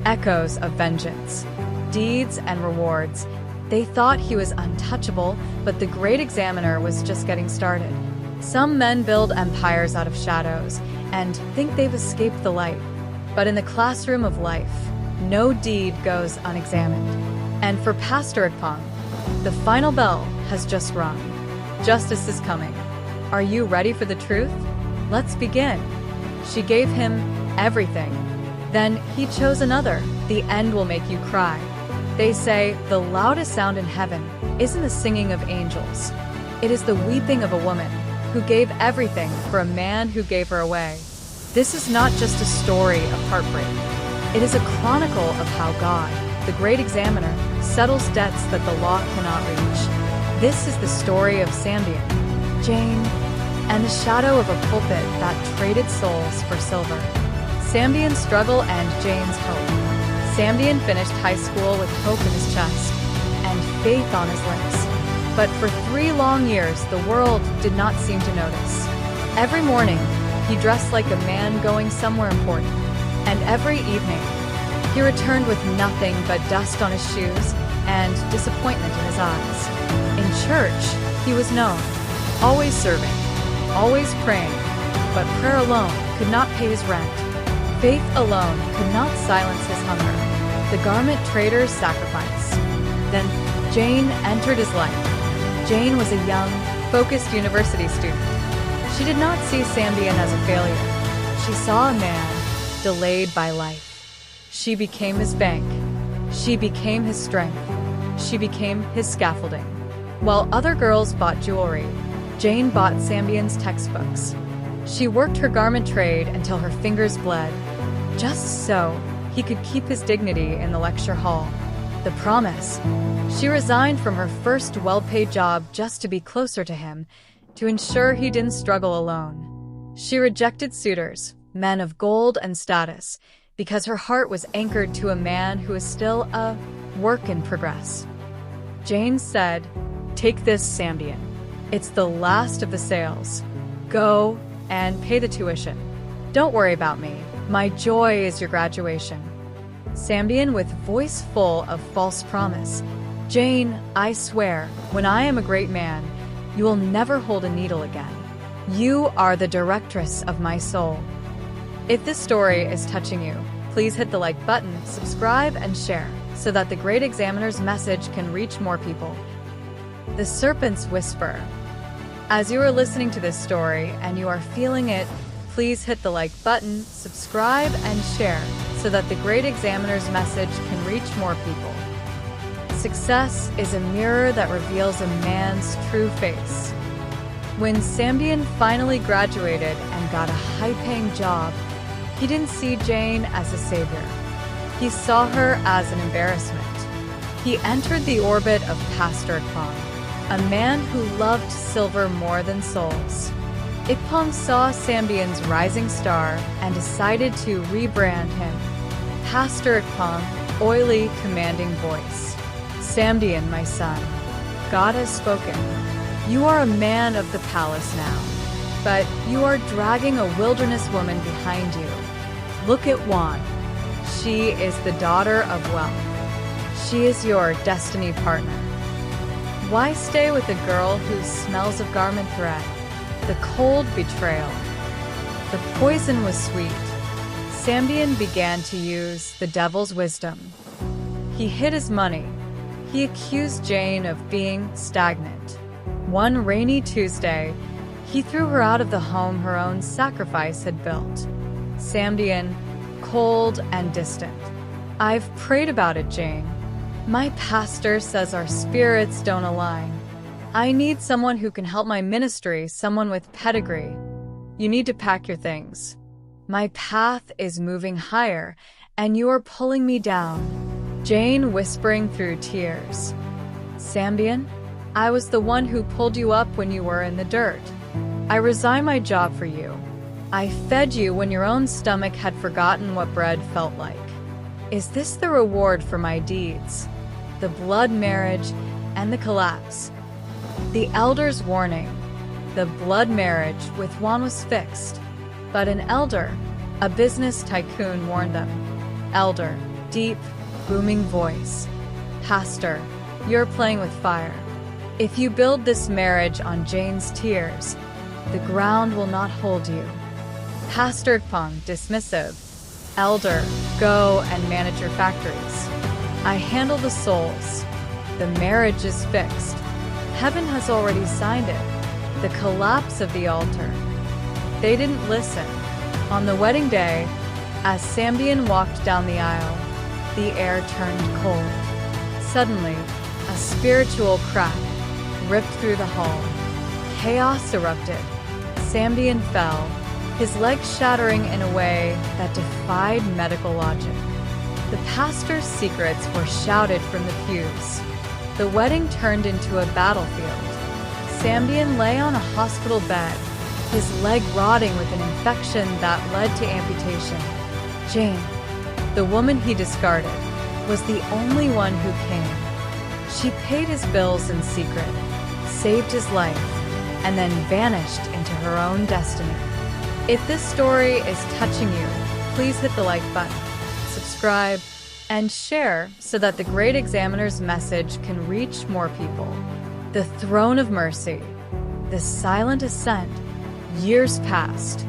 echoes of vengeance, deeds and rewards. They thought he was untouchable, but the great examiner was just getting started. Some men build empires out of shadows and think they've escaped the light. But in the classroom of life, no deed goes unexamined. And for Pastor Ikpong, the final bell has just rung. Justice is coming. Are you ready for the truth? Let's begin. She gave him everything. Then he chose another. The end will make you cry. They say the loudest sound in heaven isn't the singing of angels. It is the weeping of a woman who gave everything for a man who gave her away. This is not just a story of heartbreak. It is a chronicle of how God, the great examiner, settles debts that the law cannot reach. This is the story of Samdien, Jane, and the shadow of a pulpit that traded souls for silver. Samdien's struggle and Jane's hope. Samdien finished high school with hope in his chest and faith on his lips. But for 3 long years, the world did not seem to notice. Every morning, he dressed like a man going somewhere important. And every evening, he returned with nothing but dust on his shoes and disappointment in his eyes. In church, he was known, always serving, always praying, but prayer alone could not pay his rent. Faith alone could not silence his hunger. The garment trader's sacrifice. Then Jane entered his life. Jane was a young, focused university student. She did not see Samdien as a failure. She saw a man delayed by life. She became his bank. She became his strength. She became his scaffolding. While other girls bought jewelry, Jane bought Samdien's textbooks. She worked her garment trade until her fingers bled, just so he could keep his dignity in the lecture hall. The promise. She resigned from her first well-paid job just to be closer to him, to ensure he didn't struggle alone. She rejected suitors, men of gold and status, because her heart was anchored to a man who is still a work in progress. Jane said, "Take this, Samdien. It's the last of the sales. Go and pay the tuition. Don't worry about me. My joy is your graduation." Samdien, with voice full of false promise, "Jane, I swear, when I am a great man, you will never hold a needle again. You are the directress of my soul." If this story is touching you, please hit the like button, subscribe, and share, so that the great examiner's message can reach more people. The Serpent's Whisper. As you are listening to this story and you are feeling it, please hit the like button, subscribe, and share, so that the great examiner's message can reach more people. Success is a mirror that reveals a man's true face. When Samdien finally graduated and got a high-paying job, he didn't see Jane as a savior. He saw her as an embarrassment. He entered the orbit of Pastor Ikpong, a man who loved silver more than souls. Ikpong saw Samdien's rising star and decided to rebrand him. Pastor Ikpong, oily, commanding voice. "Samdien, my son, God has spoken. You are a man of the palace now, but you are dragging a wilderness woman behind you. Look at Juan. She is the daughter of wealth. She is your destiny partner. Why stay with a girl who smells of garment thread? The cold betrayal. The poison was sweet." Samdien began to use the devil's wisdom. He hid his money. He accused Jane of being stagnant. One rainy Tuesday, he threw her out of the home her own sacrifice had built. Samdien, cold and distant. "I've prayed about it, Jane. My pastor says our spirits don't align. I need someone who can help my ministry, someone with pedigree. You need to pack your things. My path is moving higher, and you are pulling me down." Jane whispering through tears. "Samdien, I was the one who pulled you up when you were in the dirt. I resigned my job for you. I fed you when your own stomach had forgotten what bread felt like. Is this the reward for my deeds? The blood marriage and the collapse." The elder's warning. The blood marriage with Juan was fixed, but an elder, a business tycoon, warned them. "Elder, deep, booming voice. "Pastor, you're playing with fire. If you build this marriage on Jane's tears, the ground will not hold you." Pastor Ikpong, dismissive. "Elder, go and manage your factories. I handle the souls. The marriage is fixed. Heaven has already signed it." The collapse of the altar. They didn't listen. On the wedding day, as Samdien walked down the aisle, the air turned cold. Suddenly, a spiritual crack ripped through the hall. Chaos erupted. Samdien fell, his legs shattering in a way that defied medical logic. The pastor's secrets were shouted from the pews. The wedding turned into a battlefield. Samdien lay on a hospital bed, his leg rotting with an infection that led to amputation. Jane, the woman he discarded, was the only one who came. She paid his bills in secret, saved his life, and then vanished into her own destiny. If this story is touching you, please hit the like button, subscribe, and share so that the Great Examiner's message can reach more people. The Throne of Mercy. The Silent Ascent. Years passed.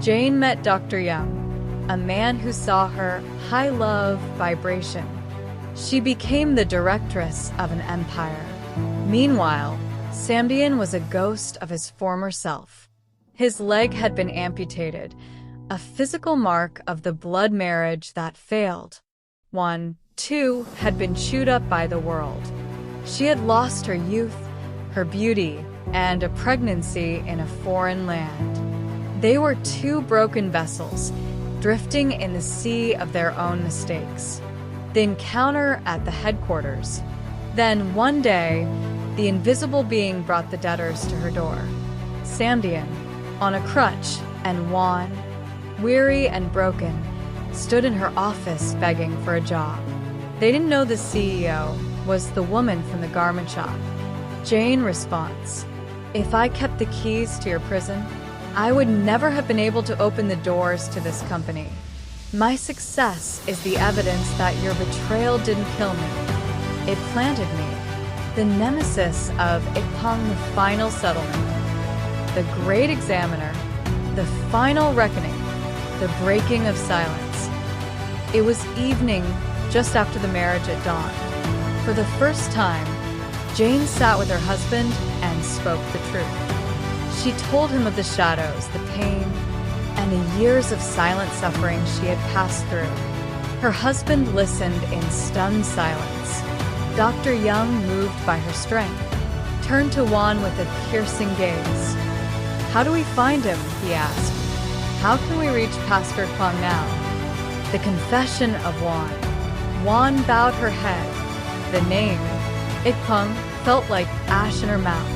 Jane met Dr. Young, a man who saw her high love vibration. She became the directress of an empire. Meanwhile, Samdien was a ghost of his former self. His leg had been amputated, a physical mark of the blood marriage that failed. One, too, had been chewed up by the world. She had lost her youth, her beauty, and a pregnancy in a foreign land. They were two broken vessels, drifting in the sea of their own mistakes. The encounter at the headquarters. Then, one day, the invisible being brought the debtors to her door. Samdien, on a crutch and wan, weary and broken, stood in her office begging for a job. They didn't know the CEO was the woman from the garment shop. Jane responds, "If I kept the keys to your prison, I would never have been able to open the doors to this company. My success is the evidence that your betrayal didn't kill me. It planted me, the nemesis of Ikpong, the final settlement, the Great Examiner, the final reckoning, the breaking of silence." It was evening, just after the marriage at dawn. For the first time, Jane sat with her husband and spoke the truth. She told him of the shadows, the pain, and the years of silent suffering she had passed through. Her husband listened in stunned silence. Dr. Young, moved by her strength, turned to Juan with a piercing gaze. "How do we find him?" he asked. "How can we reach Pastor Ikpong now?" The confession of Juan. Juan bowed her head. The name, Ikpong, felt like ash in her mouth.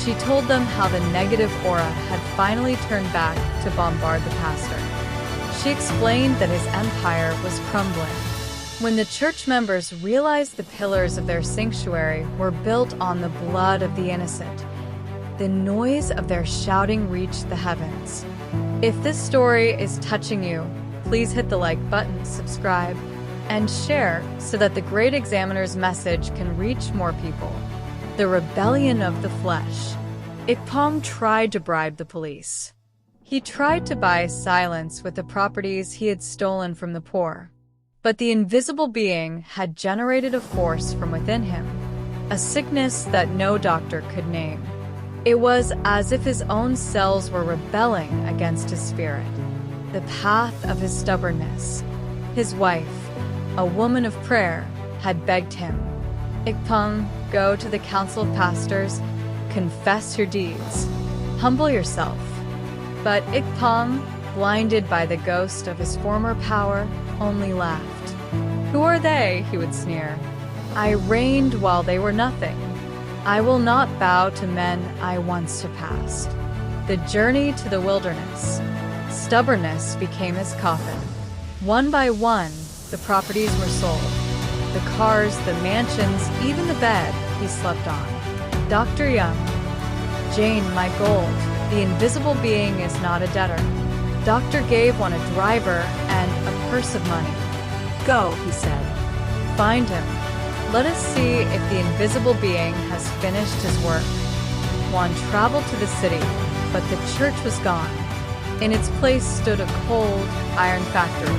She told them how the negative aura had finally turned back to bombard the pastor. She explained that his empire was crumbling. When the church members realized the pillars of their sanctuary were built on the blood of the innocent, the noise of their shouting reached the heavens. If this story is touching you, please hit the like button, subscribe, and share so that the Great Examiner's message can reach more people. The rebellion of the flesh. Ikpong tried to bribe the police. He tried to buy silence with the properties he had stolen from the poor. But the invisible being had generated a force from within him, a sickness that no doctor could name. It was as if his own cells were rebelling against his spirit. The path of his stubbornness. His wife, a woman of prayer, had begged him, "Ikpong, go to the council of pastors, confess your deeds, humble yourself." But Ikpong, blinded by the ghost of his former power, only laughed. "Who are they?" he would sneer. "I reigned while they were nothing. I will not bow to men I once surpassed." The journey to the wilderness. Stubbornness became his coffin. One by one, the properties were sold. The cars, the mansions, even the bed he slept on. Dr. Young. "Jane, my gold. The invisible being is not a debtor." Doctor gave one a driver and a purse of money. Go, he said. Find him. Let us see if the invisible being has finished his work. Juan traveled to the city, but the church was gone. In its place stood a cold iron factory.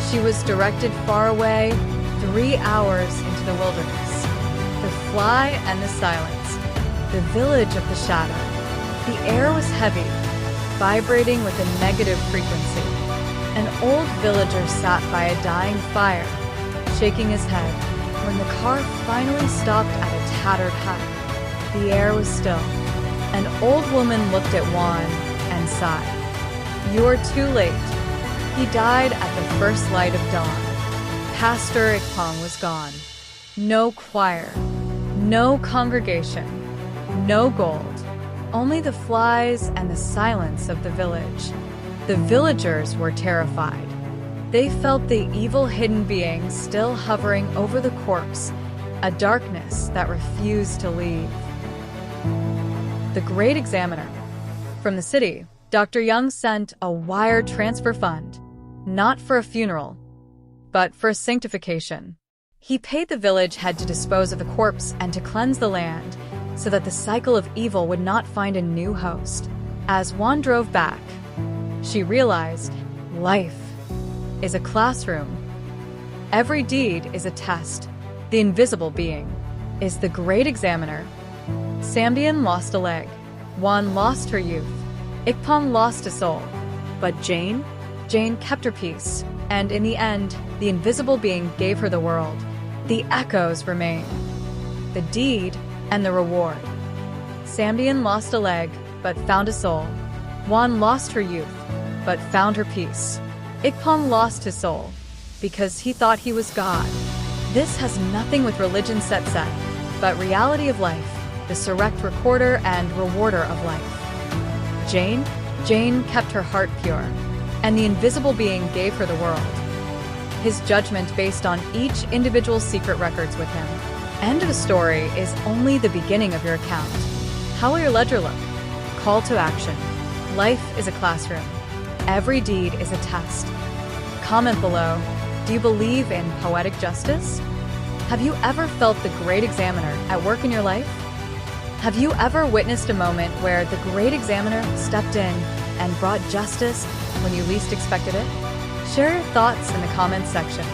She was directed far away, 3 hours into the wilderness. The fly and the silence, the village of the shadow. The air was heavy, vibrating with a negative frequency. An old villager sat by a dying fire, shaking his head, when the car finally stopped at a tattered hut. The air was still. An old woman looked at Juan and sighed. "You're too late." He died at the first light of dawn. Pastor Ikpong was gone. No choir, no congregation, no gold, only the flies and the silence of the village. The villagers were terrified. They felt the evil hidden being still hovering over the corpse, a darkness that refused to leave. The Great Examiner. From the city, Dr. Young sent a wire transfer fund, not for a funeral, but for sanctification. He paid the village head to dispose of the corpse and to cleanse the land, so that the cycle of evil would not find a new host. As Juan drove back, she realized life is a classroom. Every deed is a test. The invisible being is the Great Examiner. Samdien lost a leg. Juan lost her youth. Ikpong lost a soul. But Jane kept her peace. And in the end, the invisible being gave her the world. The echoes remain. The deed and the reward. Samdien lost a leg, but found a soul. Juan lost her youth, but found her peace. Ikpong lost his soul, because he thought he was God. This has nothing with religion set, but reality of life, the select recorder and rewarder of life. Jane kept her heart pure, and the invisible being gave her the world. His judgment based on each individual's secret records with him. End of the story is only the beginning of your account. How will your ledger look? Call to action. Life is a classroom. Every deed is a test. Comment below, do you believe in poetic justice? Have you ever felt the Great Examiner at work in your life? Have you ever witnessed a moment where the Great Examiner stepped in and brought justice when you least expected it? Share your thoughts in the comments section.